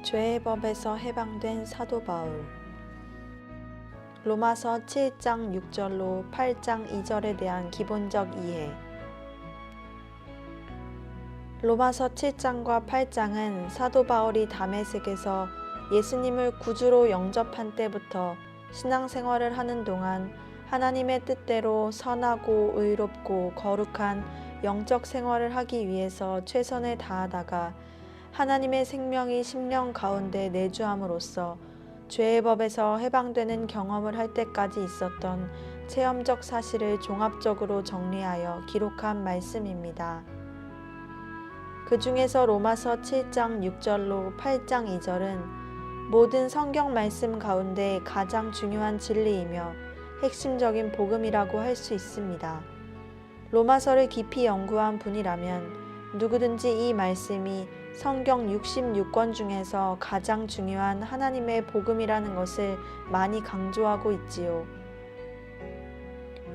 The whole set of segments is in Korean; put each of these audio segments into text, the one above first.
죄의 법에서 해방된 사도 바울. 로마서 7장 6절로 8장 2절에 대한 기본적 이해. 로마서 7장과 8장은 사도 바울이 다메섹에서 예수님을 구주로 영접한 때부터 신앙생활을 하는 동안 하나님의 뜻대로 선하고 의롭고 거룩한 영적 생활을 하기 위해서 최선을 다하다가 하나님의 생명이 심령 가운데 내주함으로써 죄의 법에서 해방되는 경험을 할 때까지 있었던 체험적 사실을 종합적으로 정리하여 기록한 말씀입니다. 그 중에서 로마서 7장 6절로 8장 2절은 모든 성경 말씀 가운데 가장 중요한 진리이며 핵심적인 복음이라고 할 수 있습니다. 로마서를 깊이 연구한 분이라면 누구든지 이 말씀이 성경 66권 중에서 가장 중요한 하나님의 복음이라는 것을 많이 강조하고 있지요.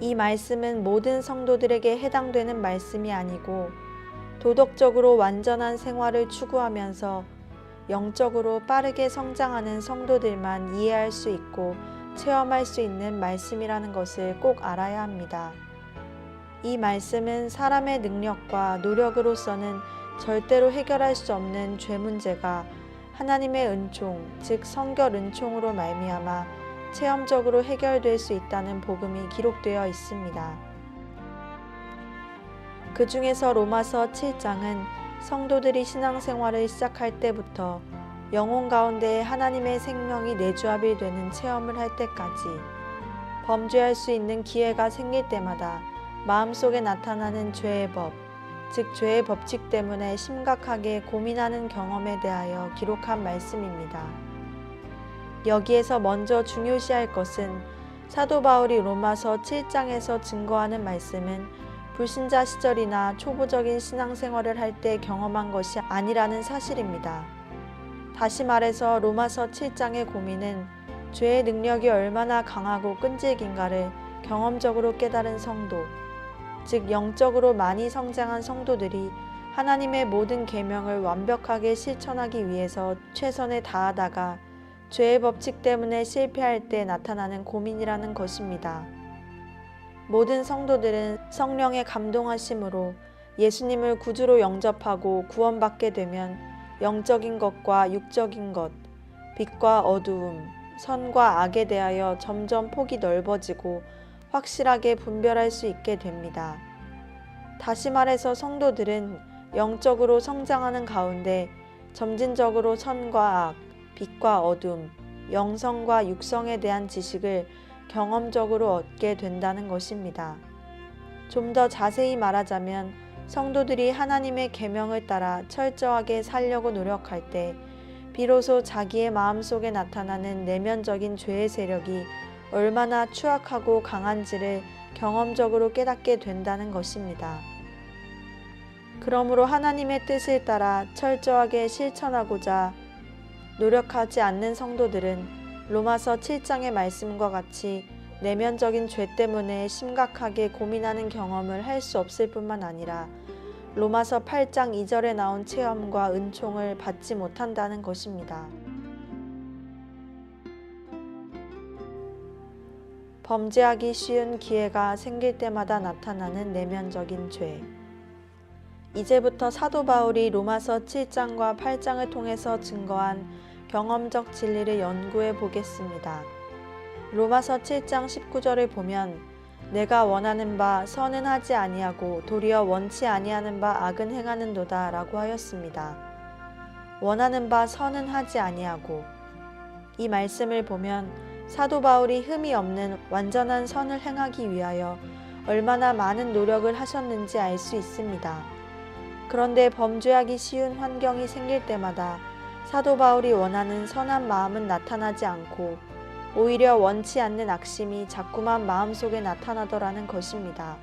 이 말씀은 모든 성도들에게 해당되는 말씀이 아니고 도덕적으로 완전한 생활을 추구하면서 영적으로 빠르게 성장하는 성도들만 이해할 수 있고 체험할 수 있는 말씀이라는 것을 꼭 알아야 합니다. 이 말씀은 사람의 능력과 노력으로서는 절대로 해결할 수 없는 죄 문제가 하나님의 은총, 즉 성결 은총으로 말미암아 체험적으로 해결될 수 있다는 복음이 기록되어 있습니다. 그 중에서 로마서 7장은 성도들이 신앙생활을 시작할 때부터 영혼 가운데 하나님의 생명이 내주합이 되는 체험을 할 때까지 범죄할 수 있는 기회가 생길 때마다 마음속에 나타나는 죄의 법, 즉 죄의 법칙 때문에 심각하게 고민하는 경험에 대하여 기록한 말씀입니다. 여기에서 먼저 중요시할 것은 사도 바울이 로마서 7장에서 증거하는 말씀은 불신자 시절이나 초보적인 신앙생활을 할 때 경험한 것이 아니라는 사실입니다. 다시 말해서 로마서 7장의 고민은 죄의 능력이 얼마나 강하고 끈질긴가를 경험적으로 깨달은 성도, 즉 영적으로 많이 성장한 성도들이 하나님의 모든 계명을 완벽하게 실천하기 위해서 최선을 다하다가 죄의 법칙 때문에 실패할 때 나타나는 고민이라는 것입니다. 모든 성도들은 성령의 감동하심으로 예수님을 구주로 영접하고 구원받게 되면 영적인 것과 육적인 것, 빛과 어두움, 선과 악에 대하여 점점 폭이 넓어지고 확실하게 분별할 수 있게 됩니다. 다시 말해서 성도들은 영적으로 성장하는 가운데 점진적으로 선과 악, 빛과 어둠, 영성과 육성에 대한 지식을 경험적으로 얻게 된다는 것입니다. 좀 더 자세히 말하자면 성도들이 하나님의 계명을 따라 철저하게 살려고 노력할 때 비로소 자기의 마음속에 나타나는 내면적인 죄의 세력이 얼마나 추악하고 강한지를 경험적으로 깨닫게 된다는 것입니다. 그러므로 하나님의 뜻을 따라 철저하게 실천하고자 노력하지 않는 성도들은 로마서 7장의 말씀과 같이 내면적인 죄 때문에 심각하게 고민하는 경험을 할 수 없을 뿐만 아니라 로마서 8장 2절에 나온 체험과 은총을 받지 못한다는 것입니다. 범죄하기 쉬운 기회가 생길 때마다 나타나는 내면적인 죄. 이제부터 사도 바울이 로마서 7장과 8장을 통해서 증거한 경험적 진리를 연구해 보겠습니다. 로마서 7장 19절을 보면 내가 원하는 바 선은 하지 아니하고 도리어 원치 아니하는 바 악은 행하는도다 라고 하였습니다. 원하는 바 선은 하지 아니하고, 이 말씀을 보면 사도 바울이 흠이 없는 완전한 선을 행하기 위하여 얼마나 많은 노력을 하셨는지 알 수 있습니다. 그런데 범죄하기 쉬운 환경이 생길 때마다 사도 바울이 원하는 선한 마음은 나타나지 않고 오히려 원치 않는 악심이 자꾸만 마음속에 나타나더라는 것입니다.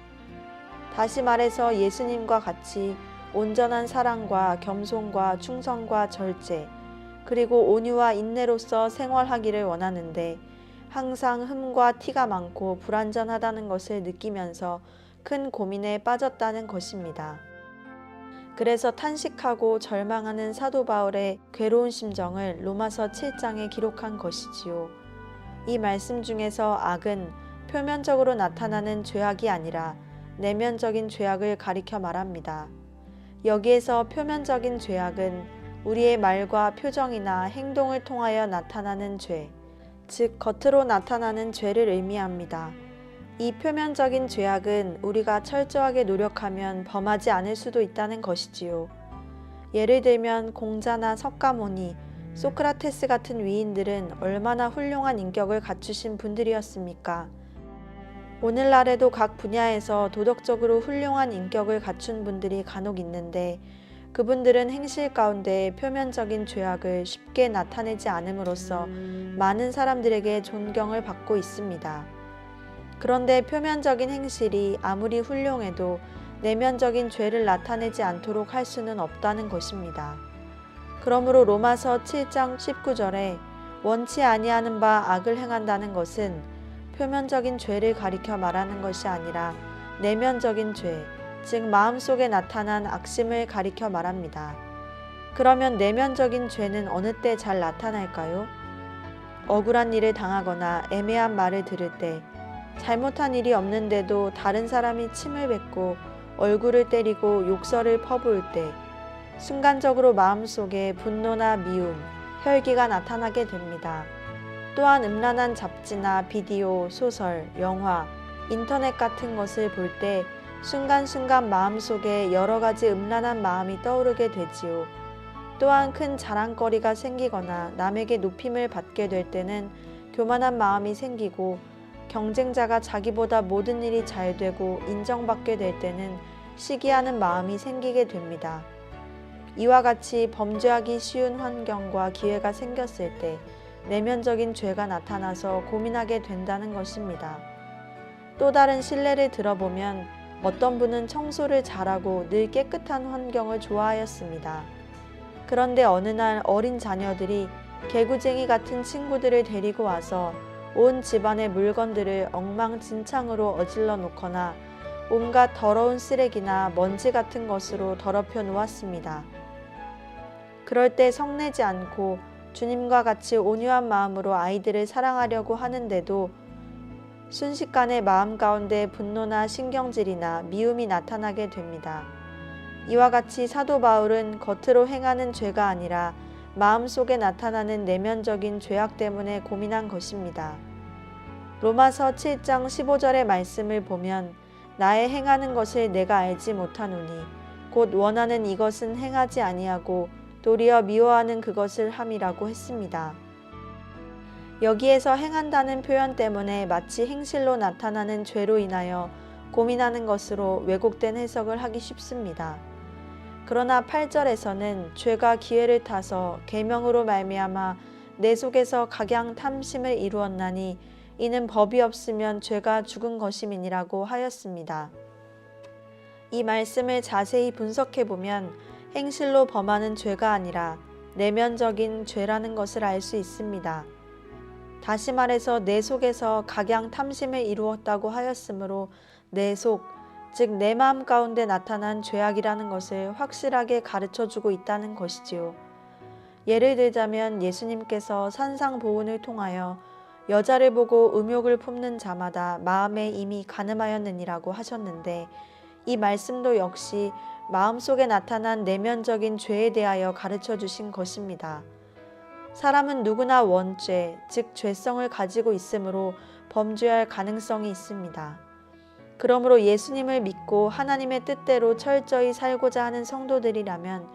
다시 말해서 예수님과 같이 온전한 사랑과 겸손과 충성과 절제, 그리고 온유와 인내로서 생활하기를 원하는데 항상 흠과 티가 많고 불완전하다는 것을 느끼면서 큰 고민에 빠졌다는 것입니다. 그래서 탄식하고 절망하는 사도 바울의 괴로운 심정을 로마서 7장에 기록한 것이지요. 이 말씀 중에서 악은 표면적으로 나타나는 죄악이 아니라 내면적인 죄악을 가리켜 말합니다. 여기에서 표면적인 죄악은 우리의 말과 표정이나 행동을 통하여 나타나는 죄, 즉 겉으로 나타나는 죄를 의미합니다. 이 표면적인 죄악은 우리가 철저하게 노력하면 범하지 않을 수도 있다는 것이지요. 예를 들면 공자나 석가모니, 소크라테스 같은 위인들은 얼마나 훌륭한 인격을 갖추신 분들이었습니까? 오늘날에도 각 분야에서 도덕적으로 훌륭한 인격을 갖춘 분들이 간혹 있는데 그분들은 행실 가운데 표면적인 죄악을 쉽게 나타내지 않음으로써 많은 사람들에게 존경을 받고 있습니다. 그런데 표면적인 행실이 아무리 훌륭해도 내면적인 죄를 나타내지 않도록 할 수는 없다는 것입니다. 그러므로 로마서 7장 19절에 원치 아니하는 바 악을 행한다는 것은 표면적인 죄를 가리켜 말하는 것이 아니라 내면적인 죄, 즉 마음속에 나타난 악심을 가리켜 말합니다. 그러면 내면적인 죄는 어느 때 잘 나타날까요? 억울한 일을 당하거나 애매한 말을 들을 때, 잘못한 일이 없는데도 다른 사람이 침을 뱉고 얼굴을 때리고 욕설을 퍼부을 때, 순간적으로 마음속에 분노나 미움, 혈기가 나타나게 됩니다. 또한 음란한 잡지나 비디오, 소설, 영화, 인터넷 같은 것을 볼 때 순간순간 마음속에 여러 가지 음란한 마음이 떠오르게 되지요. 또한 큰 자랑거리가 생기거나 남에게 높임을 받게 될 때는 교만한 마음이 생기고, 경쟁자가 자기보다 모든 일이 잘 되고 인정받게 될 때는 시기하는 마음이 생기게 됩니다. 이와 같이 범죄하기 쉬운 환경과 기회가 생겼을 때 내면적인 죄가 나타나서 고민하게 된다는 것입니다. 또 다른 실례를 들어보면 어떤 분은 청소를 잘하고 늘 깨끗한 환경을 좋아하였습니다. 그런데 어느 날 어린 자녀들이 개구쟁이 같은 친구들을 데리고 와서 온 집안의 물건들을 엉망진창으로 어질러 놓거나 온갖 더러운 쓰레기나 먼지 같은 것으로 더럽혀 놓았습니다. 그럴 때 성내지 않고 주님과 같이 온유한 마음으로 아이들을 사랑하려고 하는데도 순식간에 마음 가운데 분노나 신경질이나 미움이 나타나게 됩니다. 이와 같이 사도 바울은 겉으로 행하는 죄가 아니라 마음속에 나타나는 내면적인 죄악 때문에 고민한 것입니다. 로마서 7장 15절의 말씀을 보면 나의 행하는 것을 내가 알지 못하노니 곧 원하는 이것은 행하지 아니하고 도리어 미워하는 그것을 함이라고 했습니다. 여기에서 행한다는 표현 때문에 마치 행실로 나타나는 죄로 인하여 고민하는 것으로 왜곡된 해석을 하기 쉽습니다. 그러나 8절에서는 죄가 기회를 타서 계명으로 말미암아 내 속에서 각양 탐심을 이루었나니 이는 법이 없으면 죄가 죽은 것임이니라고 하였습니다. 이 말씀을 자세히 분석해 보면 행실로 범하는 죄가 아니라 내면적인 죄라는 것을 알 수 있습니다. 다시 말해서 내 속에서 각양 탐심을 이루었다고 하였으므로 내 속, 즉 내 마음 가운데 나타난 죄악이라는 것을 확실하게 가르쳐주고 있다는 것이지요. 예를 들자면 예수님께서 산상보훈을 통하여 여자를 보고 음욕을 품는 자마다 마음에 이미 간음하였느니라고 하셨는데, 이 말씀도 역시 마음속에 나타난 내면적인 죄에 대하여 가르쳐 주신 것입니다. 사람은 누구나 원죄, 즉 죄성을 가지고 있으므로 범죄할 가능성이 있습니다. 그러므로 예수님을 믿고 하나님의 뜻대로 철저히 살고자 하는 성도들이라면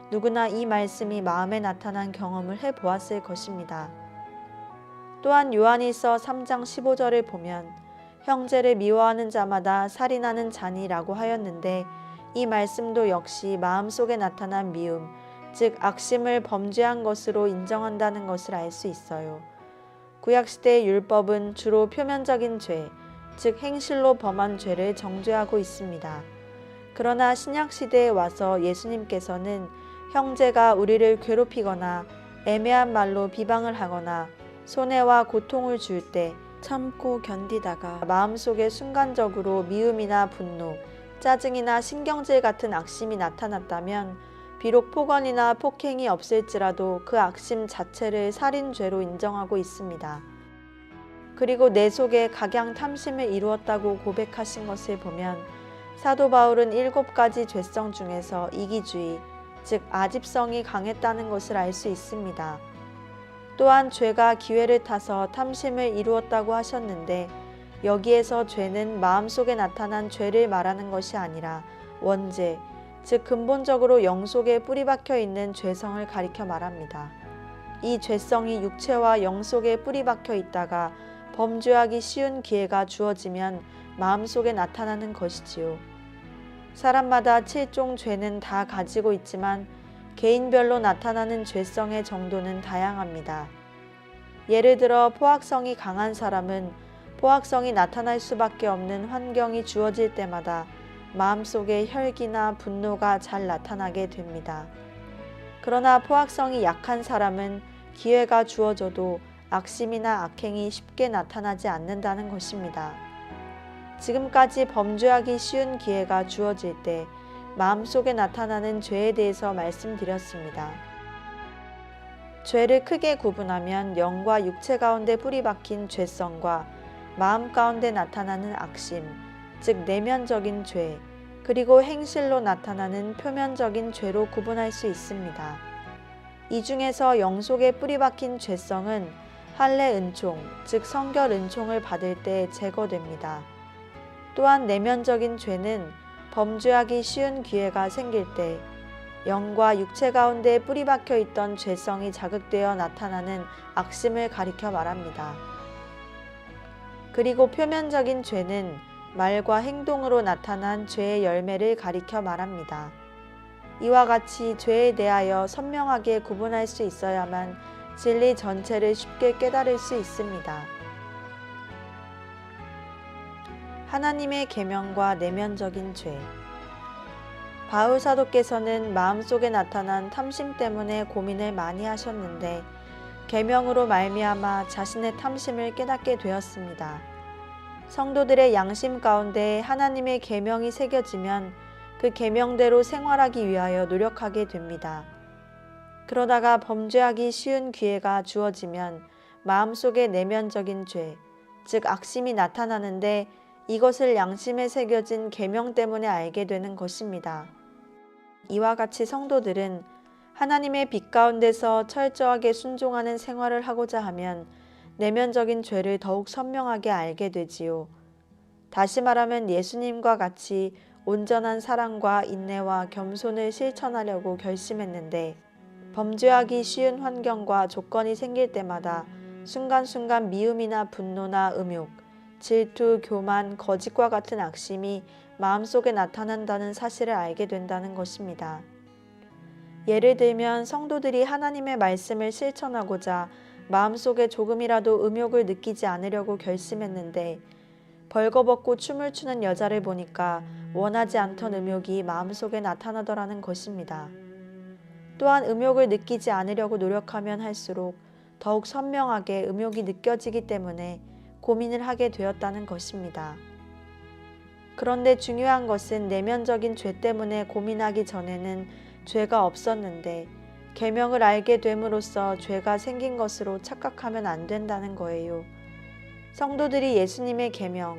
누구나 이 말씀이 마음에 나타난 경험을 해보았을 것입니다. 또한 요한일서 3장 15절을 보면 형제를 미워하는 자마다 살인하는 자니라고 하였는데, 이 말씀도 역시 마음속에 나타난 미움, 즉 악심을 범죄한 것으로 인정한다는 것을 알 수 있어요. 구약시대의 율법은 주로 표면적인 죄, 즉 행실로 범한 죄를 정죄하고 있습니다. 그러나 신약시대에 와서 예수님께서는 형제가 우리를 괴롭히거나 애매한 말로 비방을 하거나 손해와 고통을 줄 때 참고 견디다가 마음속에 순간적으로 미움이나 분노, 짜증이나 신경질 같은 악심이 나타났다면 비록 폭언이나 폭행이 없을지라도 그 악심 자체를 살인죄로 인정하고 있습니다. 그리고 내 속에 각양 탐심을 이루었다고 고백하신 것을 보면 사도 바울은 7가지 죄성 중에서 이기주의, 즉 아집성이 강했다는 것을 알 수 있습니다. 또한 죄가 기회를 타서 탐심을 이루었다고 하셨는데 여기에서 죄는 마음속에 나타난 죄를 말하는 것이 아니라 원죄, 즉 근본적으로 영 속에 뿌리 박혀 있는 죄성을 가리켜 말합니다. 이 죄성이 육체와 영 속에 뿌리 박혀 있다가 범죄하기 쉬운 기회가 주어지면 마음속에 나타나는 것이지요. 사람마다 7종 죄는 다 가지고 있지만 개인별로 나타나는 죄성의 정도는 다양합니다. 예를 들어 포악성이 강한 사람은 포악성이 나타날 수밖에 없는 환경이 주어질 때마다 마음속에 혈기나 분노가 잘 나타나게 됩니다. 그러나 포악성이 약한 사람은 기회가 주어져도 악심이나 악행이 쉽게 나타나지 않는다는 것입니다. 지금까지 범죄하기 쉬운 기회가 주어질 때 마음속에 나타나는 죄에 대해서 말씀드렸습니다. 죄를 크게 구분하면 영과 육체 가운데 뿌리 박힌 죄성과 마음 가운데 나타나는 악심, 즉 내면적인 죄, 그리고 행실로 나타나는 표면적인 죄로 구분할 수 있습니다. 이 중에서 영 속에 뿌리 박힌 죄성은 할례 은총, 즉 성결 은총을 받을 때 제거됩니다. 또한 내면적인 죄는 범죄하기 쉬운 기회가 생길 때 영과 육체 가운데 뿌리 박혀 있던 죄성이 자극되어 나타나는 악심을 가리켜 말합니다. 그리고 표면적인 죄는 말과 행동으로 나타난 죄의 열매를 가리켜 말합니다. 이와 같이 죄에 대하여 선명하게 구분할 수 있어야만 진리 전체를 쉽게 깨달을 수 있습니다. 하나님의 계명과 내면적인 죄. 바울 사도께서는 마음속에 나타난 탐심 때문에 고민을 많이 하셨는데 계명으로 말미암아 자신의 탐심을 깨닫게 되었습니다. 성도들의 양심 가운데 하나님의 계명이 새겨지면 그 계명대로 생활하기 위하여 노력하게 됩니다. 그러다가 범죄하기 쉬운 기회가 주어지면 마음속에 내면적인 죄, 즉 악심이 나타나는데 이것을 양심에 새겨진 계명 때문에 알게 되는 것입니다. 이와 같이 성도들은 하나님의 빛 가운데서 철저하게 순종하는 생활을 하고자 하면 내면적인 죄를 더욱 선명하게 알게 되지요. 다시 말하면 예수님과 같이 온전한 사랑과 인내와 겸손을 실천하려고 결심했는데 범죄하기 쉬운 환경과 조건이 생길 때마다 순간순간 미움이나 분노나 음욕, 질투, 교만, 거짓과 같은 악심이 마음속에 나타난다는 사실을 알게 된다는 것입니다. 예를 들면 성도들이 하나님의 말씀을 실천하고자 마음속에 조금이라도 음욕을 느끼지 않으려고 결심했는데 벌거벗고 춤을 추는 여자를 보니까 원하지 않던 음욕이 마음속에 나타나더라는 것입니다. 또한 음욕을 느끼지 않으려고 노력하면 할수록 더욱 선명하게 음욕이 느껴지기 때문에 고민을 하게 되었다는 것입니다. 그런데 중요한 것은 내면적인 죄 때문에 고민하기 전에는 죄가 없었는데 계명을 알게 됨으로써 죄가 생긴 것으로 착각하면 안 된다는 거예요. 성도들이 예수님의 계명,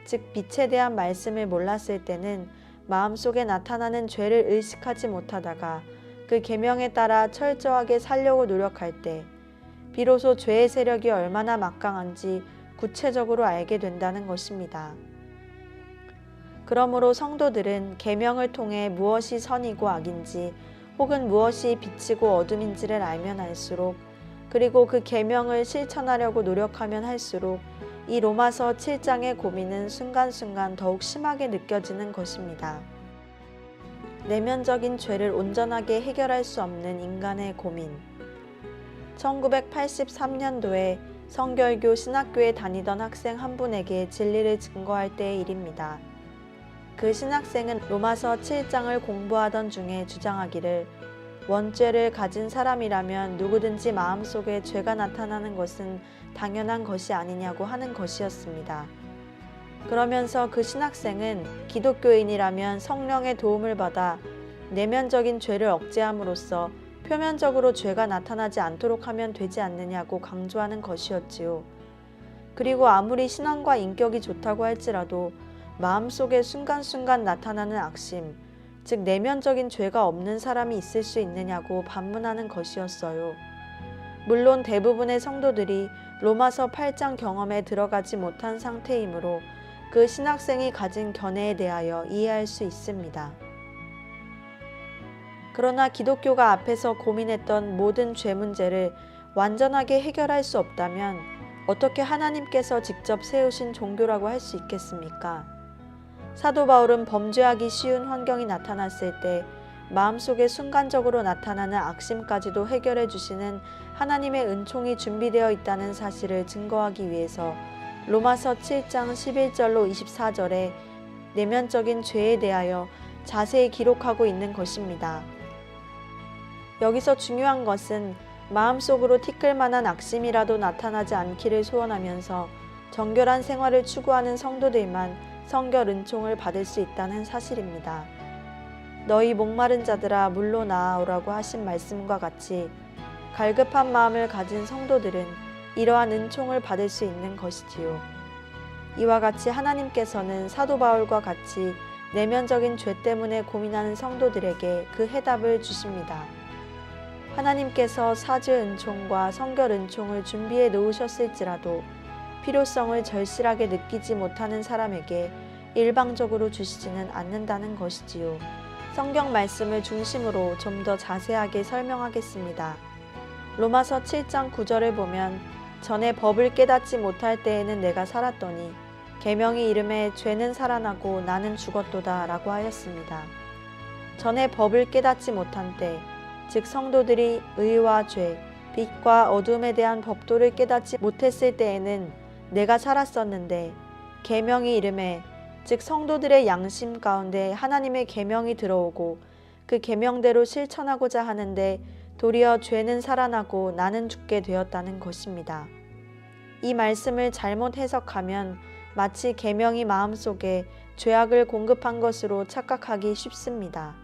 즉 빛에 대한 말씀을 몰랐을 때는 마음속에 나타나는 죄를 의식하지 못하다가 그 계명에 따라 철저하게 살려고 노력할 때 비로소 죄의 세력이 얼마나 막강한지 구체적으로 알게 된다는 것입니다. 그러므로 성도들은 계명을 통해 무엇이 선이고 악인지 혹은 무엇이 빛이고 어둠인지를 알면 알수록 그리고 그 계명을 실천하려고 노력하면 할수록 이 로마서 7장의 고민은 순간순간 더욱 심하게 느껴지는 것입니다. 내면적인 죄를 온전하게 해결할 수 없는 인간의 고민. 1983년도에 성결교 신학교에 다니던 학생 한 분에게 진리를 증거할 때의 일입니다. 그 신학생은 로마서 7장을 공부하던 중에 주장하기를 원죄를 가진 사람이라면 누구든지 마음속에 죄가 나타나는 것은 당연한 것이 아니냐고 하는 것이었습니다. 그러면서 그 신학생은 기독교인이라면 성령의 도움을 받아 내면적인 죄를 억제함으로써 표면적으로 죄가 나타나지 않도록 하면 되지 않느냐고 강조하는 것이었지요. 그리고 아무리 신앙과 인격이 좋다고 할지라도 마음속에 순간순간 나타나는 악심, 즉 내면적인 죄가 없는 사람이 있을 수 있느냐고 반문하는 것이었어요. 물론 대부분의 성도들이 로마서 8장 경험에 들어가지 못한 상태이므로 그 신학생이 가진 견해에 대하여 이해할 수 있습니다. 그러나 기독교가 앞에서 고민했던 모든 죄 문제를 완전하게 해결할 수 없다면 어떻게 하나님께서 직접 세우신 종교라고 할 수 있겠습니까? 사도 바울은 범죄하기 쉬운 환경이 나타났을 때 마음속에 순간적으로 나타나는 악심까지도 해결해 주시는 하나님의 은총이 준비되어 있다는 사실을 증거하기 위해서 로마서 7장 11절로 24절에 내면적인 죄에 대하여 자세히 기록하고 있는 것입니다. 여기서 중요한 것은 마음속으로 티끌 만한 악심이라도 나타나지 않기를 소원하면서 정결한 생활을 추구하는 성도들만 성결 은총을 받을 수 있다는 사실입니다. 너희 목마른 자들아 물로 나아오라고 하신 말씀과 같이 갈급한 마음을 가진 성도들은 이러한 은총을 받을 수 있는 것이지요. 이와 같이 하나님께서는 사도 바울과 같이 내면적인 죄 때문에 고민하는 성도들에게 그 해답을 주십니다. 하나님께서 사죄 은총과 성결 은총을 준비해 놓으셨을지라도 필요성을 절실하게 느끼지 못하는 사람에게 일방적으로 주시지는 않는다는 것이지요. 성경 말씀을 중심으로 좀 더 자세하게 설명하겠습니다. 로마서 7장 9절을 보면 전에 법을 깨닫지 못할 때에는 내가 살았더니 계명이 이름에 죄는 살아나고 나는 죽었도다 라고 하였습니다. 전에 법을 깨닫지 못한 때, 즉 성도들이 의와 죄, 빛과 어둠에 대한 법도를 깨닫지 못했을 때에는 내가 살았었는데 계명이 이름에, 즉 성도들의 양심 가운데 하나님의 계명이 들어오고 그 계명대로 실천하고자 하는데 도리어 죄는 살아나고 나는 죽게 되었다는 것입니다. 이 말씀을 잘못 해석하면 마치 계명이 마음속에 죄악을 공급한 것으로 착각하기 쉽습니다.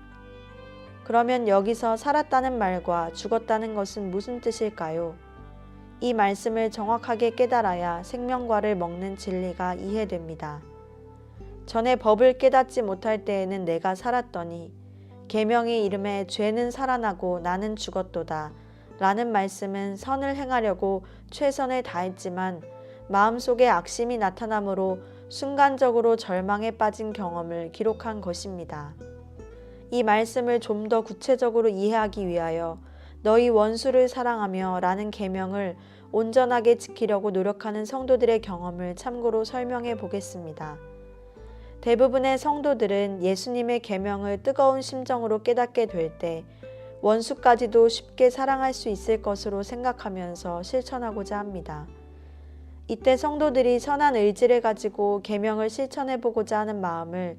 그러면 여기서 살았다는 말과 죽었다는 것은 무슨 뜻일까요? 이 말씀을 정확하게 깨달아야 생명과를 먹는 진리가 이해됩니다. 전에 법을 깨닫지 못할 때에는 내가 살았더니 계명이 이름에 죄는 살아나고 나는 죽었도다 라는 말씀은 선을 행하려고 최선을 다했지만 마음속에 악심이 나타나므로 순간적으로 절망에 빠진 경험을 기록한 것입니다. 이 말씀을 좀 더 구체적으로 이해하기 위하여 너희 원수를 사랑하며 라는 계명을 온전하게 지키려고 노력하는 성도들의 경험을 참고로 설명해 보겠습니다. 대부분의 성도들은 예수님의 계명을 뜨거운 심정으로 깨닫게 될 때 원수까지도 쉽게 사랑할 수 있을 것으로 생각하면서 실천하고자 합니다. 이때 성도들이 선한 의지를 가지고 계명을 실천해 보고자 하는 마음을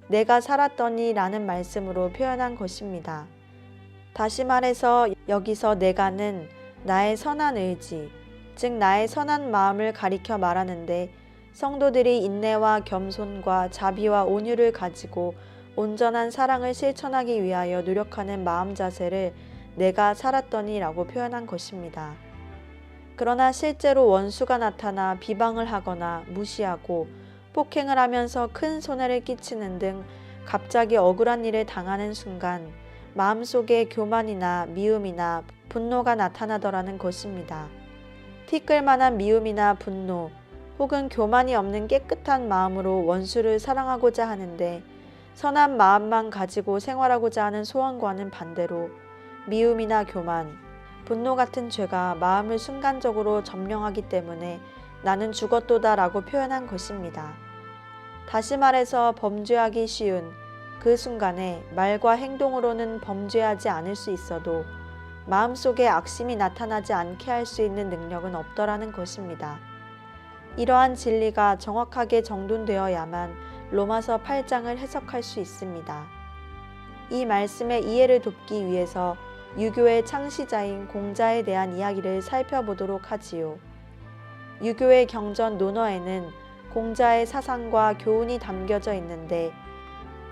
내가 살았더니 라는 말씀으로 표현한 것입니다. 다시 말해서 여기서 내가는 나의 선한 의지, 즉 나의 선한 마음을 가리켜 말하는데 성도들이 인내와 겸손과 자비와 온유를 가지고 온전한 사랑을 실천하기 위하여 노력하는 마음 자세를 내가 살았더니 라고 표현한 것입니다. 그러나 실제로 원수가 나타나 비방을 하거나 무시하고 폭행을 하면서 큰 손해를 끼치는 등 갑자기 억울한 일을 당하는 순간 마음속에 교만이나 미움이나 분노가 나타나더라는 것입니다. 티끌만한 미움이나 분노 혹은 교만이 없는 깨끗한 마음으로 원수를 사랑하고자 하는데 선한 마음만 가지고 생활하고자 하는 소원과는 반대로 미움이나 교만, 분노 같은 죄가 마음을 순간적으로 점령하기 때문에 나는 죽었도다 라고 표현한 것입니다. 다시 말해서 범죄하기 쉬운 그 순간에 말과 행동으로는 범죄하지 않을 수 있어도 마음속에 악심이 나타나지 않게 할 수 있는 능력은 없더라는 것입니다. 이러한 진리가 정확하게 정돈되어야만 로마서 8장을 해석할 수 있습니다. 이 말씀의 이해를 돕기 위해서 유교의 창시자인 공자에 대한 이야기를 살펴보도록 하지요. 유교의 경전 논어에는 공자의 사상과 교훈이 담겨져 있는데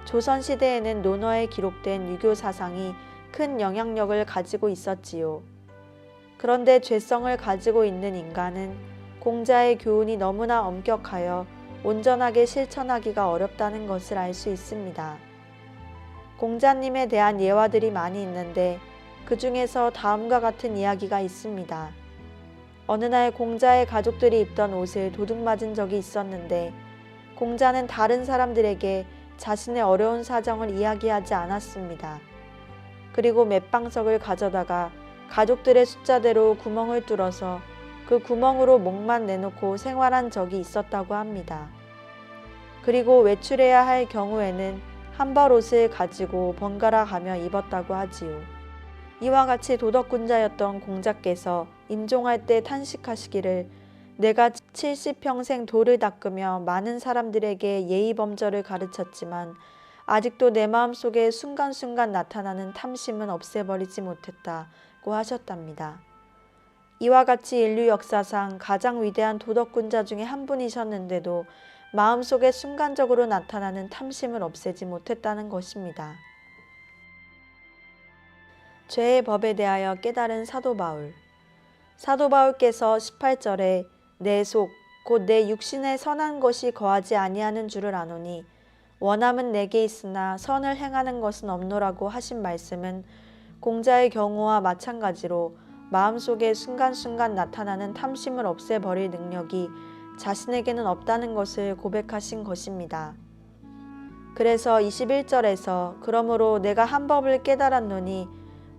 조선시대에는 논어에 기록된 유교 사상이 큰 영향력을 가지고 있었지요. 그런데 죄성을 가지고 있는 인간은 공자의 교훈이 너무나 엄격하여 온전하게 실천하기가 어렵다는 것을 알 수 있습니다. 공자님에 대한 예화들이 많이 있는데 그 중에서 다음과 같은 이야기가 있습니다. 어느 날 공자의 가족들이 입던 옷을 도둑 맞은 적이 있었는데 공자는 다른 사람들에게 자신의 어려운 사정을 이야기하지 않았습니다. 그리고 맷방석을 가져다가 가족들의 숫자대로 구멍을 뚫어서 그 구멍으로 목만 내놓고 생활한 적이 있었다고 합니다. 그리고 외출해야 할 경우에는 한 벌 옷을 가지고 번갈아 가며 입었다고 하지요. 이와 같이 도덕군자였던 공자께서 임종할 때 탄식하시기를 내가 70평생 도를 닦으며 많은 사람들에게 예의범절을 가르쳤지만 아직도 내 마음속에 순간순간 나타나는 탐심은 없애버리지 못했다고 하셨답니다. 이와 같이 인류 역사상 가장 위대한 도덕군자 중에 한 분이셨는데도 마음속에 순간적으로 나타나는 탐심을 없애지 못했다는 것입니다. 죄의 법에 대하여 깨달은 사도 바울. 사도 바울께서 18절에 내 속 곧 내 육신에 선한 것이 거하지 아니하는 줄을 아노니 원함은 내게 있으나 선을 행하는 것은 없노라고 하신 말씀은 공자의 경우와 마찬가지로 마음속에 순간순간 나타나는 탐심을 없애버릴 능력이 자신에게는 없다는 것을 고백하신 것입니다. 그래서 21절에서 그러므로 내가 한 법을 깨달았노니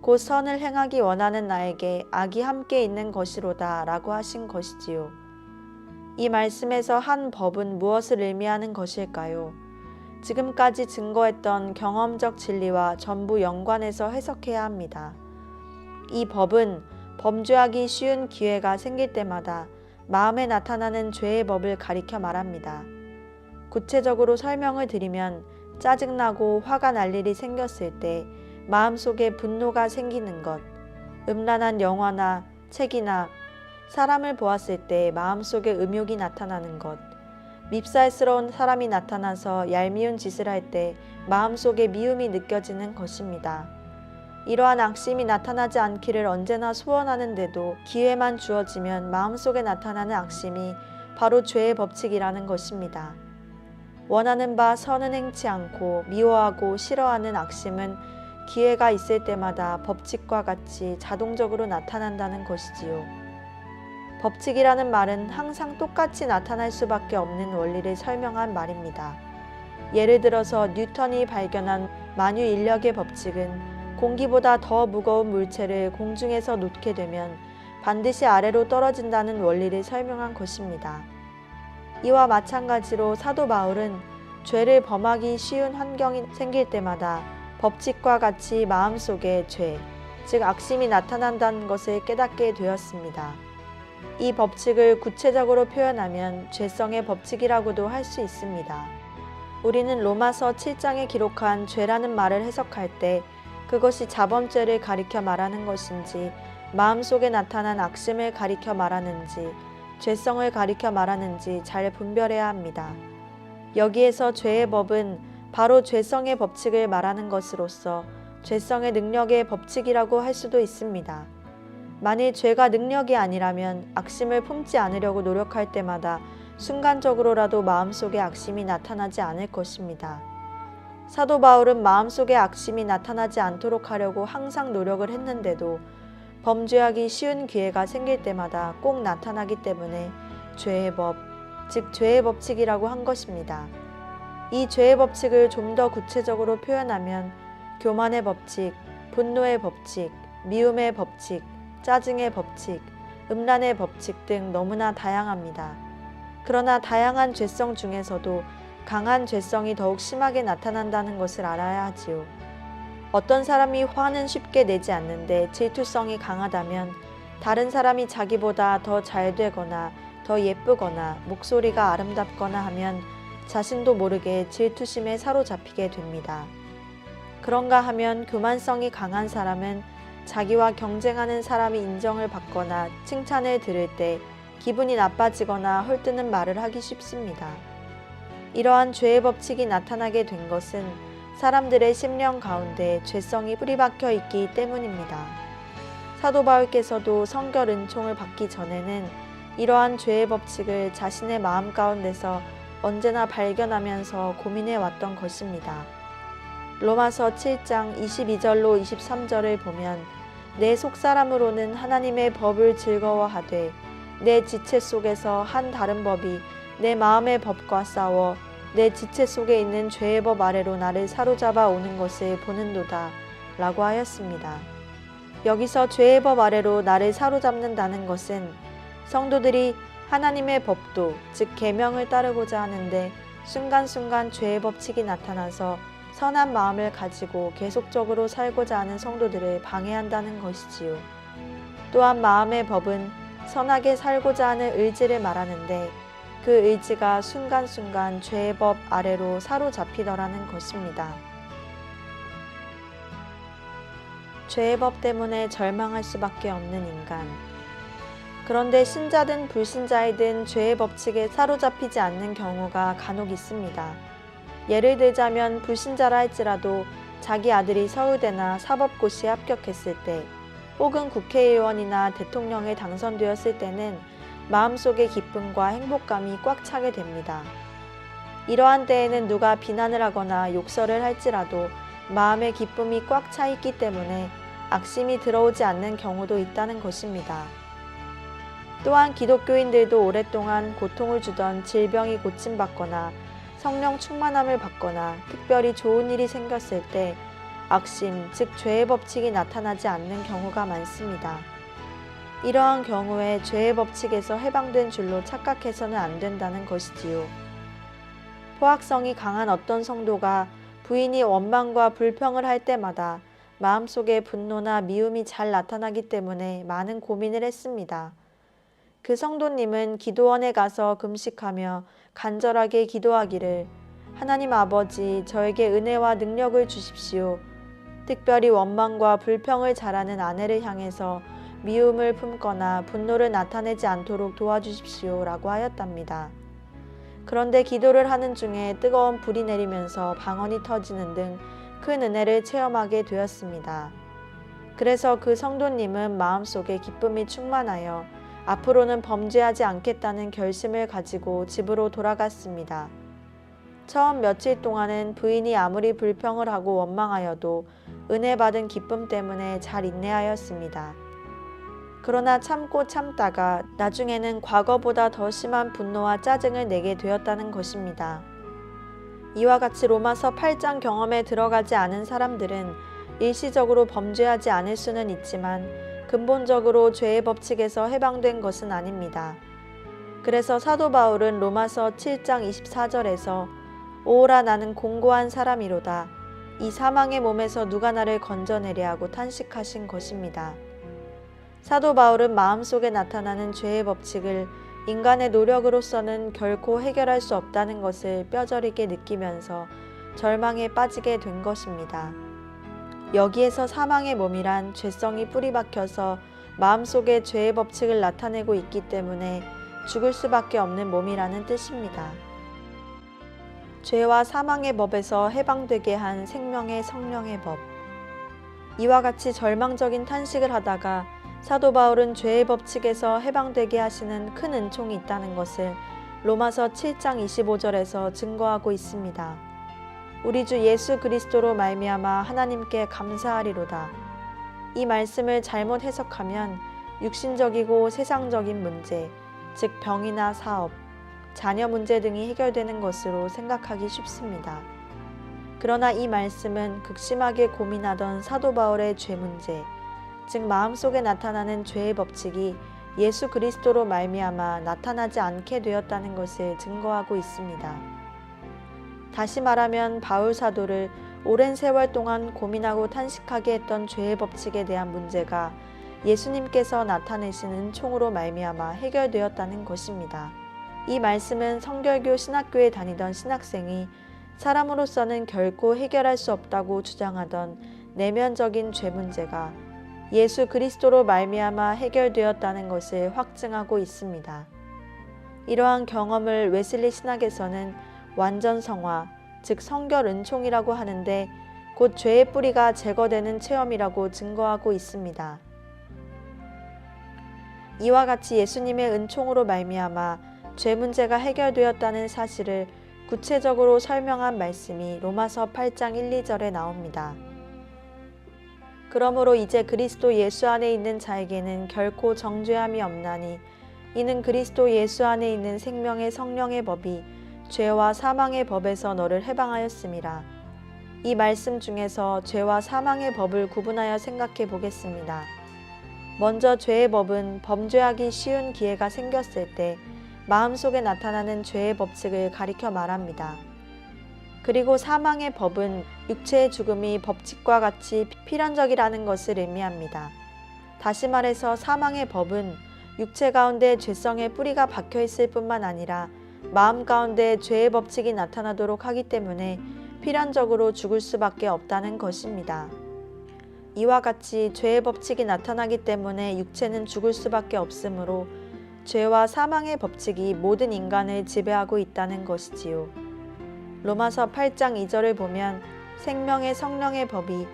곧 선을 행하기 원하는 나에게 악이 함께 있는 것이로다 라고 하신 것이지요. 이 말씀에서 한 법은 무엇을 의미하는 것일까요? 지금까지 증거했던 경험적 진리와 전부 연관해서 해석해야 합니다. 이 법은 범죄하기 쉬운 기회가 생길 때마다 마음에 나타나는 죄의 법을 가리켜 말합니다. 구체적으로 설명을 드리면 짜증나고 화가 날 일이 생겼을 때 마음속에 분노가 생기는 것, 음란한 영화나 책이나 사람을 보았을 때 마음속에 음욕이 나타나는 것, 밉살스러운 사람이 나타나서 얄미운 짓을 할 때 마음속에 미움이 느껴지는 것입니다. 이러한 악심이 나타나지 않기를 언제나 소원하는데도 기회만 주어지면 마음속에 나타나는 악심이 바로 죄의 법칙이라는 것입니다. 원하는 바 선은 행치 않고 미워하고 싫어하는 악심은 기회가 있을 때마다 법칙과 같이 자동적으로 나타난다는 것이지요. 법칙이라는 말은 항상 똑같이 나타날 수밖에 없는 원리를 설명한 말입니다. 예를 들어서 뉴턴이 발견한 만유인력의 법칙은 공기보다 더 무거운 물체를 공중에서 놓게 되면 반드시 아래로 떨어진다는 원리를 설명한 것입니다. 이와 마찬가지로 사도 바울은 죄를 범하기 쉬운 환경이 생길 때마다 법칙과 같이 마음속에 죄, 즉 악심이 나타난다는 것을 깨닫게 되었습니다. 이 법칙을 구체적으로 표현하면 죄성의 법칙이라고도 할 수 있습니다. 우리는 로마서 7장에 기록한 죄라는 말을 해석할 때 그것이 자범죄를 가리켜 말하는 것인지 마음속에 나타난 악심을 가리켜 말하는지 죄성을 가리켜 말하는지 잘 분별해야 합니다. 여기에서 죄의 법은 바로 죄성의 법칙을 말하는 것으로서 죄성의 능력의 법칙이라고 할 수도 있습니다. 만일 죄가 능력이 아니라면 악심을 품지 않으려고 노력할 때마다 순간적으로라도 마음속에 악심이 나타나지 않을 것입니다. 사도 바울은 마음속에 악심이 나타나지 않도록 하려고 항상 노력을 했는데도 범죄하기 쉬운 기회가 생길 때마다 꼭 나타나기 때문에 죄의 법, 즉 죄의 법칙이라고 한 것입니다. 이 죄의 법칙을 좀 더 구체적으로 표현하면 교만의 법칙, 분노의 법칙, 미움의 법칙, 짜증의 법칙, 음란의 법칙 등 너무나 다양합니다. 그러나 다양한 죄성 중에서도 강한 죄성이 더욱 심하게 나타난다는 것을 알아야 하지요. 어떤 사람이 화는 쉽게 내지 않는데 질투성이 강하다면 다른 사람이 자기보다 더 잘 되거나 더 예쁘거나 목소리가 아름답거나 하면 자신도 모르게 질투심에 사로잡히게 됩니다. 그런가 하면 교만성이 강한 사람은 자기와 경쟁하는 사람이 인정을 받거나 칭찬을 들을 때 기분이 나빠지거나 헐뜯는 말을 하기 쉽습니다. 이러한 죄의 법칙이 나타나게 된 것은 사람들의 심령 가운데 죄성이 뿌리박혀 있기 때문입니다. 사도 바울께서도 성결 은총을 받기 전에는 이러한 죄의 법칙을 자신의 마음 가운데서 언제나 발견하면서 고민해 왔던 것입니다. 로마서 7장 22절로 23절을 보면 내 속사람으로는 하나님의 법을 즐거워하되 내 지체 속에서 한 다른 법이 내 마음의 법과 싸워 내 지체 속에 있는 죄의 법 아래로 나를 사로잡아 오는 것을 보는도다 라고 하였습니다. 여기서 죄의 법 아래로 나를 사로잡는다는 것은 성도들이 하나님의 법도 즉 계명을 따르고자 하는데 순간순간 죄의 법칙이 나타나서 선한 마음을 가지고 계속적으로 살고자 하는 성도들을 방해한다는 것이지요. 또한 마음의 법은 선하게 살고자 하는 의지를 말하는데 그 의지가 순간순간 죄의 법 아래로 사로잡히더라는 것입니다. 죄의 법 때문에 절망할 수밖에 없는 인간. 그런데 신자든 불신자이든 죄의 법칙에 사로잡히지 않는 경우가 간혹 있습니다. 예를 들자면 불신자라 할지라도 자기 아들이 서울대나 사법고시에 합격했을 때 혹은 국회의원이나 대통령에 당선되었을 때는 마음속의 기쁨과 행복감이 꽉 차게 됩니다. 이러한 때에는 누가 비난을 하거나 욕설을 할지라도 마음의 기쁨이 꽉 차 있기 때문에 악심이 들어오지 않는 경우도 있다는 것입니다. 또한 기독교인들도 오랫동안 고통을 주던 질병이 고침받거나 성령 충만함을 받거나 특별히 좋은 일이 생겼을 때 악심, 즉 죄의 법칙이 나타나지 않는 경우가 많습니다. 이러한 경우에 죄의 법칙에서 해방된 줄로 착각해서는 안 된다는 것이지요. 포악성이 강한 어떤 성도가 부인이 원망과 불평을 할 때마다 마음속에 분노나 미움이 잘 나타나기 때문에 많은 고민을 했습니다. 그 성도님은 기도원에 가서 금식하며 간절하게 기도하기를 하나님 아버지 저에게 은혜와 능력을 주십시오. 특별히 원망과 불평을 잘하는 아내를 향해서 미움을 품거나 분노를 나타내지 않도록 도와주십시오 라고 하였답니다. 그런데 기도를 하는 중에 뜨거운 불이 내리면서 방언이 터지는 등 큰 은혜를 체험하게 되었습니다. 그래서 그 성도님은 마음속에 기쁨이 충만하여 앞으로는 범죄하지 않겠다는 결심을 가지고 집으로 돌아갔습니다. 처음 며칠 동안은 부인이 아무리 불평을 하고 원망하여도 은혜 받은 기쁨 때문에 잘 인내하였습니다. 그러나 참고 참다가 나중에는 과거보다 더 심한 분노와 짜증을 내게 되었다는 것입니다. 이와 같이 로마서 8장 경험에 들어가지 않은 사람들은 일시적으로 범죄하지 않을 수는 있지만 근본적으로 죄의 법칙에서 해방된 것은 아닙니다. 그래서 사도 바울은 로마서 7장 24절에서 오라 나는 공고한 사람이로다. 이 사망의 몸에서 누가 나를 건져내랴 하고 탄식하신 것입니다. 사도 바울은 마음속에 나타나는 죄의 법칙을 인간의 노력으로서는 결코 해결할 수 없다는 것을 뼈저리게 느끼면서 절망에 빠지게 된 것입니다. 여기에서 사망의 몸이란 죄성이 뿌리박혀서 마음속에 죄의 법칙을 나타내고 있기 때문에 죽을 수밖에 없는 몸이라는 뜻입니다. 죄와 사망의 법에서 해방되게 한 생명의 성령의 법. 이와 같이 절망적인 탄식을 하다가 사도 바울은 죄의 법칙에서 해방되게 하시는 큰 은총이 있다는 것을 로마서 7장 25절에서 증거하고 있습니다. 우리 주 예수 그리스도로 말미암아 하나님께 감사하리로다. 이 말씀을 잘못 해석하면 육신적이고 세상적인 문제, 즉 병이나 사업, 자녀 문제 등이 해결되는 것으로 생각하기 쉽습니다. 그러나 이 말씀은 극심하게 고민하던 사도 바울의 죄 문제, 즉 마음속에 나타나는 죄의 법칙이 예수 그리스도로 말미암아 나타나지 않게 되었다는 것을 증거하고 있습니다. 다시 말하면 바울 사도를 오랜 세월 동안 고민하고 탄식하게 했던 죄의 법칙에 대한 문제가 예수님께서 나타내신 은총으로 말미암아 해결되었다는 것입니다. 이 말씀은 성결교 신학교에 다니던 신학생이 사람으로서는 결코 해결할 수 없다고 주장하던 내면적인 죄 문제가 예수 그리스도로 말미암아 해결되었다는 것을 확증하고 있습니다. 이러한 경험을 웨슬리 신학에서는 완전 성화, 즉 성결 은총이라고 하는데 곧 죄의 뿌리가 제거되는 체험이라고 증거하고 있습니다. 이와 같이 예수님의 은총으로 말미암아 죄 문제가 해결되었다는 사실을 구체적으로 설명한 말씀이 로마서 8장 1, 2절에 나옵니다. 그러므로 이제 그리스도 예수 안에 있는 자에게는 결코 정죄함이 없나니 이는 그리스도 예수 안에 있는 생명의 성령의 법이 죄와 사망의 법에서 너를 해방하였음이라. 이 말씀 중에서 죄와 사망의 법을 구분하여 생각해 보겠습니다. 먼저 죄의 법은 범죄하기 쉬운 기회가 생겼을 때 마음속에 나타나는 죄의 법칙을 가리켜 말합니다. 그리고 사망의 법은 육체의 죽음이 법칙과 같이 필연적이라는 것을 의미합니다. 다시 말해서 사망의 법은 육체 가운데 죄성의 뿌리가 박혀 있을 뿐만 아니라 마음 가운데 죄의 법칙이 나타나도록 하기 때문에 필연적으로 죽을 수밖에 없다는 것입니다. 이와 같이 죄의 법칙이 나타나기 때문에 육체는 죽을 수밖에 없으므로 죄와 사망의 법칙이 모든 인간을 지배하고 있다는 것이지요. 로마서 8장 2절을 보면 생명의 성령의 법이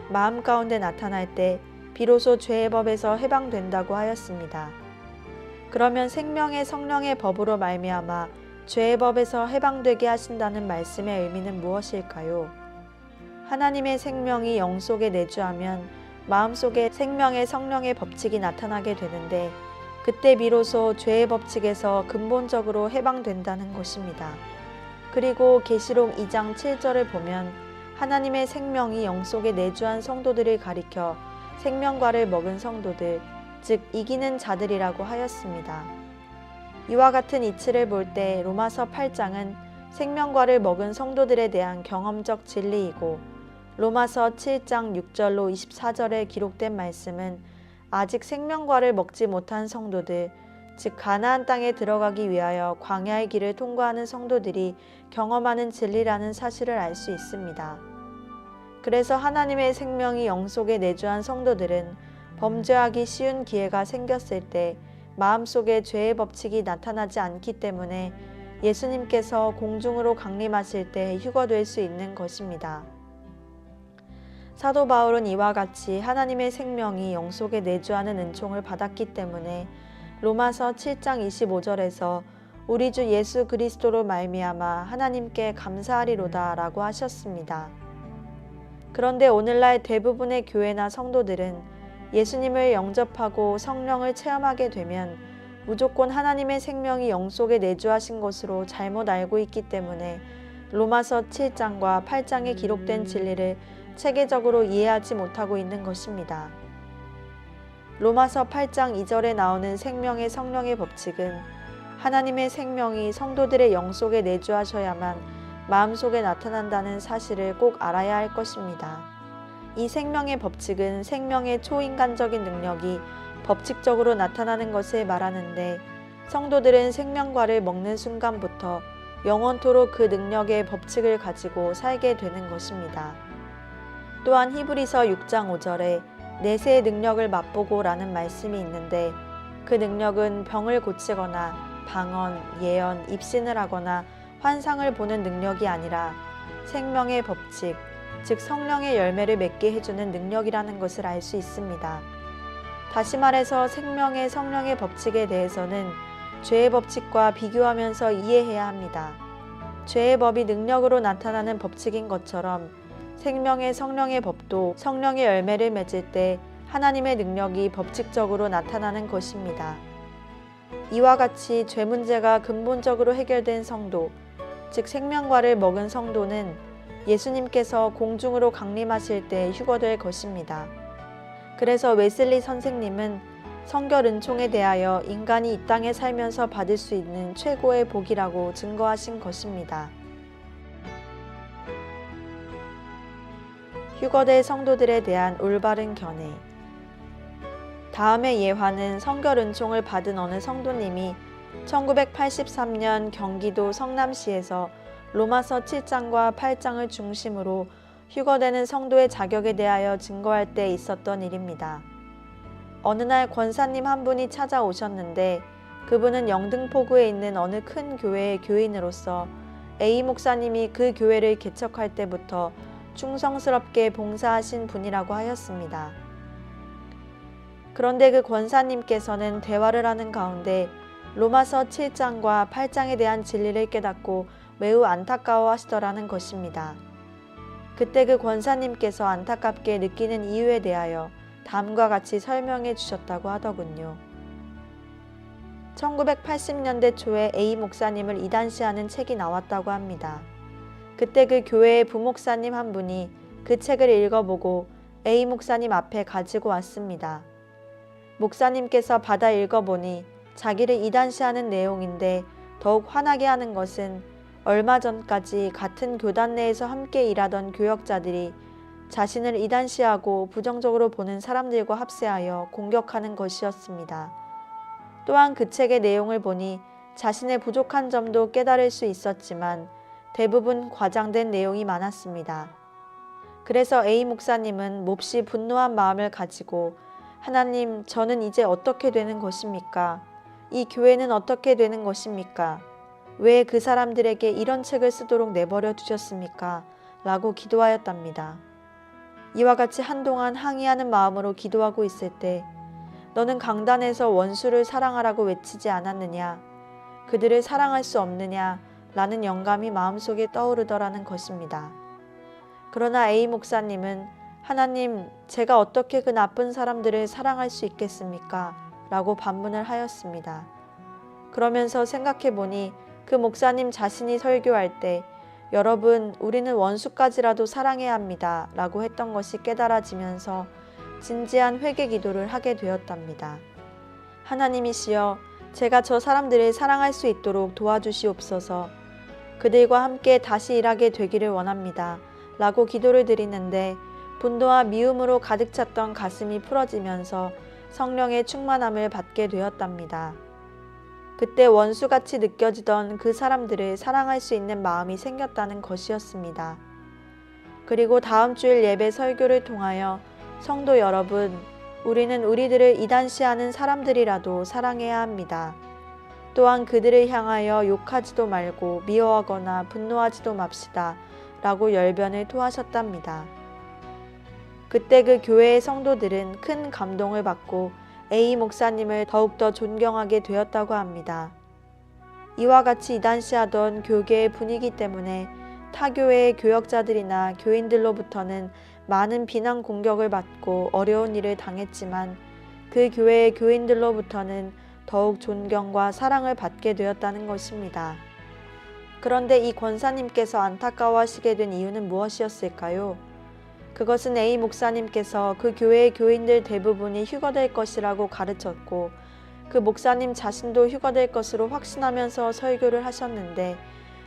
마음 가운데 나타날 때 비로소 죄의 법에서 해방된다고 하였습니다. 그러면 생명의 성령의 법으로 말미암아 죄의 법에서 해방되게 하신다는 말씀의 의미는 무엇일까요? 하나님의 생명이 영 속에 내주하면 마음속에 생명의 성령의 법칙이 나타나게 되는데 그때 비로소 죄의 법칙에서 근본적으로 해방된다는 것입니다. 그리고 계시록 2장 7절을 보면 하나님의 생명이 영 속에 내주한 성도들을 가리켜 생명과를 먹은 성도들, 즉 이기는 자들이라고 하였습니다. 이와 같은 이치를 볼 때 로마서 8장은 생명과를 먹은 성도들에 대한 경험적 진리이고 로마서 7장 6절로 24절에 기록된 말씀은 아직 생명과를 먹지 못한 성도들, 즉 가나안 땅에 들어가기 위하여 광야의 길을 통과하는 성도들이 경험하는 진리라는 사실을 알 수 있습니다. 그래서 하나님의 생명이 영 속에 내주한 성도들은 범죄하기 쉬운 기회가 생겼을 때 마음속에 죄의 법칙이 나타나지 않기 때문에 예수님께서 공중으로 강림하실 때 휴거될 수 있는 것입니다. 사도 바울은 이와 같이 하나님의 생명이 영 속에 내주하는 은총을 받았기 때문에 로마서 7장 25절에서 우리 주 예수 그리스도로 말미암아 하나님께 감사하리로다 라고 하셨습니다. 그런데 오늘날 대부분의 교회나 성도들은 예수님을 영접하고 성령을 체험하게 되면 무조건 하나님의 생명이 영 속에 내주하신 것으로 잘못 알고 있기 때문에 로마서 7장과 8장에 기록된 진리를 체계적으로 이해하지 못하고 있는 것입니다. 로마서 8장 2절에 나오는 생명의 성령의 법칙은 하나님의 생명이 성도들의 영 속에 내주하셔야만 마음속에 나타난다는 사실을 꼭 알아야 할 것입니다. 이 생명의 법칙은 생명의 초인간적인 능력이 법칙적으로 나타나는 것을 말하는데 성도들은 생명과를 먹는 순간부터 영원토록 그 능력의 법칙을 가지고 살게 되는 것입니다. 또한 히브리서 6장 5절에 내세의 능력을 맛보고 라는 말씀이 있는데 그 능력은 병을 고치거나 방언, 예언, 입신을 하거나 환상을 보는 능력이 아니라 생명의 법칙, 즉 성령의 열매를 맺게 해주는 능력이라는 것을 알 수 있습니다. 다시 말해서 생명의 성령의 법칙에 대해서는 죄의 법칙과 비교하면서 이해해야 합니다. 죄의 법이 능력으로 나타나는 법칙인 것처럼 생명의 성령의 법도 성령의 열매를 맺을 때 하나님의 능력이 법칙적으로 나타나는 것입니다. 이와 같이 죄 문제가 근본적으로 해결된 성도, 즉 생명과를 먹은 성도는 예수님께서 공중으로 강림하실 때 휴거될 것입니다. 그래서 웨슬리 선생님은 성결 은총에 대하여 인간이 이 땅에 살면서 받을 수 있는 최고의 복이라고 증거하신 것입니다. 휴거될 성도들에 대한 올바른 견해. 다음의 예화는 성결 은총을 받은 어느 성도님이 1983년 경기도 성남시에서 로마서 7장과 8장을 중심으로 휴거되는 성도의 자격에 대하여 증거할 때 있었던 일입니다. 어느 날 권사님 한 분이 찾아오셨는데 그분은 영등포구에 있는 어느 큰 교회의 교인으로서 A 목사님이 그 교회를 개척할 때부터 충성스럽게 봉사하신 분이라고 하였습니다. 그런데 그 권사님께서는 대화를 하는 가운데 로마서 7장과 8장에 대한 진리를 깨닫고 매우 안타까워 하시더라는 것입니다. 그때 그 권사님께서 안타깝게 느끼는 이유에 대하여 다음과 같이 설명해 주셨다고 하더군요. 1980년대 초에 A 목사님을 이단시하는 책이 나왔다고 합니다. 그때 그 교회의 부목사님 한 분이 그 책을 읽어보고 A 목사님 앞에 가지고 왔습니다. 목사님께서 받아 읽어보니 자기를 이단시하는 내용인데 더욱 화나게 하는 것은 얼마 전까지 같은 교단 내에서 함께 일하던 교역자들이 자신을 이단시하고 부정적으로 보는 사람들과 합세하여 공격하는 것이었습니다. 또한 그 책의 내용을 보니 자신의 부족한 점도 깨달을 수 있었지만 대부분 과장된 내용이 많았습니다. 그래서 A 목사님은 몹시 분노한 마음을 가지고 하나님, 저는 이제 어떻게 되는 것입니까? 이 교회는 어떻게 되는 것입니까? 왜 그 사람들에게 이런 책을 쓰도록 내버려 두셨습니까? 라고 기도하였답니다. 이와 같이 한동안 항의하는 마음으로 기도하고 있을 때 너는 강단에서 원수를 사랑하라고 외치지 않았느냐? 그들을 사랑할 수 없느냐? 라는 영감이 마음속에 떠오르더라는 것입니다. 그러나 A 목사님은 하나님, 제가 어떻게 그 나쁜 사람들을 사랑할 수 있겠습니까? 라고 반문을 하였습니다. 그러면서 생각해 보니 그 목사님 자신이 설교할 때 여러분, 우리는 원수까지라도 사랑해야 합니다. 라고 했던 것이 깨달아지면서 진지한 회개 기도를 하게 되었답니다. 하나님이시여, 제가 저 사람들을 사랑할 수 있도록 도와주시옵소서. 그들과 함께 다시 일하게 되기를 원합니다. 라고 기도를 드리는데 분노와 미움으로 가득 찼던 가슴이 풀어지면서 성령의 충만함을 받게 되었답니다. 그때 원수같이 느껴지던 그 사람들을 사랑할 수 있는 마음이 생겼다는 것이었습니다. 그리고 다음 주일 예배 설교를 통하여 성도 여러분, 우리는 우리들을 이단시하는 사람들이라도 사랑해야 합니다. 또한 그들을 향하여 욕하지도 말고 미워하거나 분노하지도 맙시다. 라고 열변을 토하셨답니다. 그때 그 교회의 성도들은 큰 감동을 받고 A 목사님을 더욱더 존경하게 되었다고 합니다. 이와 같이 이단시하던 교계의 분위기 때문에 타 교회의 교역자들이나 교인들로부터는 많은 비난 공격을 받고 어려운 일을 당했지만 그 교회의 교인들로부터는 더욱 존경과 사랑을 받게 되었다는 것입니다. 그런데 이 권사님께서 안타까워하시게 된 이유는 무엇이었을까요? 그것은 A 목사님께서 그 교회의 교인들 대부분이 휴거될 것이라고 가르쳤고 그 목사님 자신도 휴거될 것으로 확신하면서 설교를 하셨는데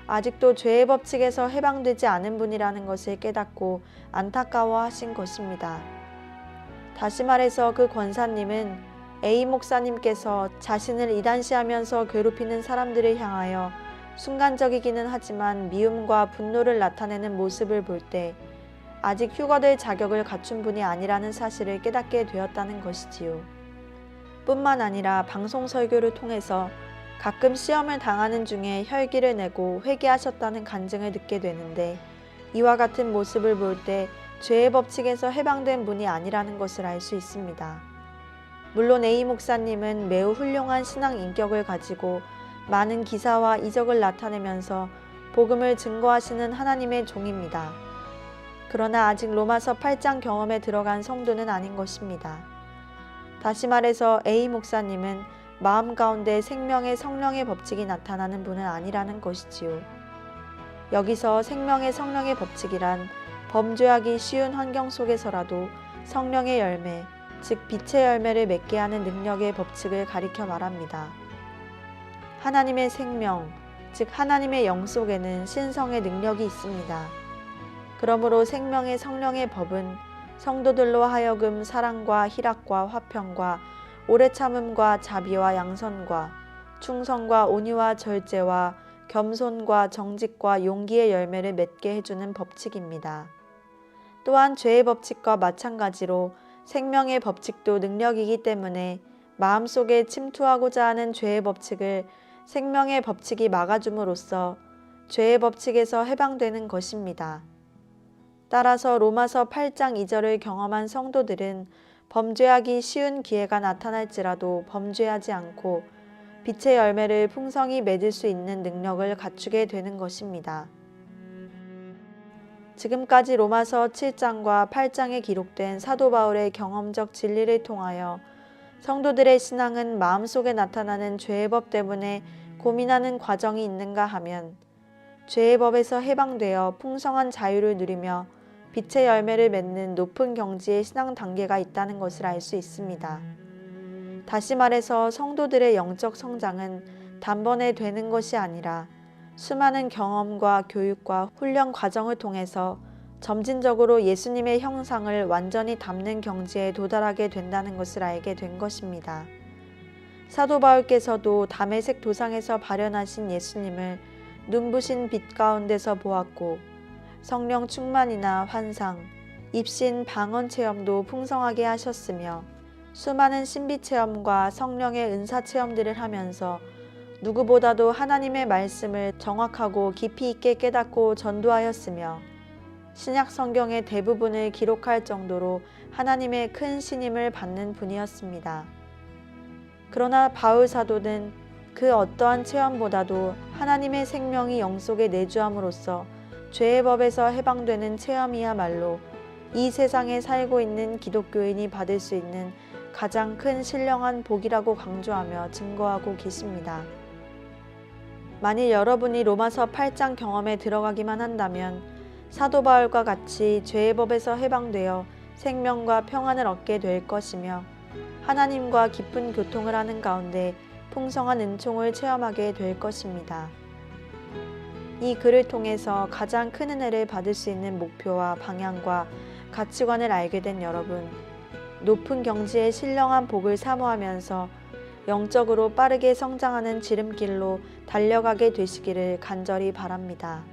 아직도 죄의 법칙에서 해방되지 않은 분이라는 것을 깨닫고 안타까워하신 것입니다. 다시 말해서 그 권사님은 A 목사님께서 자신을 이단시하면서 괴롭히는 사람들을 향하여 순간적이기는 하지만 미움과 분노를 나타내는 모습을 볼 때 아직 휴거될 자격을 갖춘 분이 아니라는 사실을 깨닫게 되었다는 것이지요. 뿐만 아니라 방송 설교를 통해서 가끔 시험을 당하는 중에 혈기를 내고 회개하셨다는 간증을 듣게 되는데 이와 같은 모습을 볼 때 죄의 법칙에서 해방된 분이 아니라는 것을 알 수 있습니다. 물론 A 목사님은 매우 훌륭한 신앙 인격을 가지고 많은 기사와 이적을 나타내면서 복음을 증거하시는 하나님의 종입니다. 그러나 아직 로마서 8장 경험에 들어간 성도는 아닌 것입니다. 다시 말해서 A 목사님은 마음 가운데 생명의 성령의 법칙이 나타나는 분은 아니라는 것이지요. 여기서 생명의 성령의 법칙이란 범죄하기 쉬운 환경 속에서라도 성령의 열매, 즉 빛의 열매를 맺게 하는 능력의 법칙을 가리켜 말합니다. 하나님의 생명, 즉 하나님의 영 속에는 신성의 능력이 있습니다. 그러므로 생명의 성령의 법은 성도들로 하여금 사랑과 희락과 화평과 오래 참음과 자비와 양선과 충성과 온유와 절제와 겸손과 정직과 용기의 열매를 맺게 해주는 법칙입니다. 또한 죄의 법칙과 마찬가지로 생명의 법칙도 능력이기 때문에 마음속에 침투하고자 하는 죄의 법칙을 생명의 법칙이 막아줌으로써 죄의 법칙에서 해방되는 것입니다. 따라서 로마서 8장 2절을 경험한 성도들은 범죄하기 쉬운 기회가 나타날지라도 범죄하지 않고 빛의 열매를 풍성히 맺을 수 있는 능력을 갖추게 되는 것입니다. 지금까지 로마서 7장과 8장에 기록된 사도 바울의 경험적 진리를 통하여 성도들의 신앙은 마음속에 나타나는 죄의 법 때문에 고민하는 과정이 있는가 하면 죄의 법에서 해방되어 풍성한 자유를 누리며 빛의 열매를 맺는 높은 경지의 신앙 단계가 있다는 것을 알 수 있습니다. 다시 말해서 성도들의 영적 성장은 단번에 되는 것이 아니라 수많은 경험과 교육과 훈련 과정을 통해서 점진적으로 예수님의 형상을 완전히 담는 경지에 도달하게 된다는 것을 알게 된 것입니다. 사도 바울께서도 다메섹 도상에서 발현하신 예수님을 눈부신 빛 가운데서 보았고 성령 충만이나 환상, 입신, 방언 체험도 풍성하게 하셨으며 수많은 신비 체험과 성령의 은사 체험들을 하면서 누구보다도 하나님의 말씀을 정확하고 깊이 있게 깨닫고 전도하였으며 신약 성경의 대부분을 기록할 정도로 하나님의 큰 신임을 받는 분이었습니다. 그러나 바울 사도는 그 어떠한 체험보다도 하나님의 생명이 영속에 내주함으로써 죄의 법에서 해방되는 체험이야말로 이 세상에 살고 있는 기독교인이 받을 수 있는 가장 큰 신령한 복이라고 강조하며 증거하고 계십니다. 만일 여러분이 로마서 8장 경험에 들어가기만 한다면 사도 바울과 같이 죄의 법에서 해방되어 생명과 평안을 얻게 될 것이며 하나님과 깊은 교통을 하는 가운데 풍성한 은총을 체험하게 될 것입니다. 이 글을 통해서 가장 큰 은혜를 받을 수 있는 목표와 방향과 가치관을 알게 된 여러분, 높은 경지의 신령한 복을 사모하면서 영적으로 빠르게 성장하는 지름길로 달려가게 되시기를 간절히 바랍니다.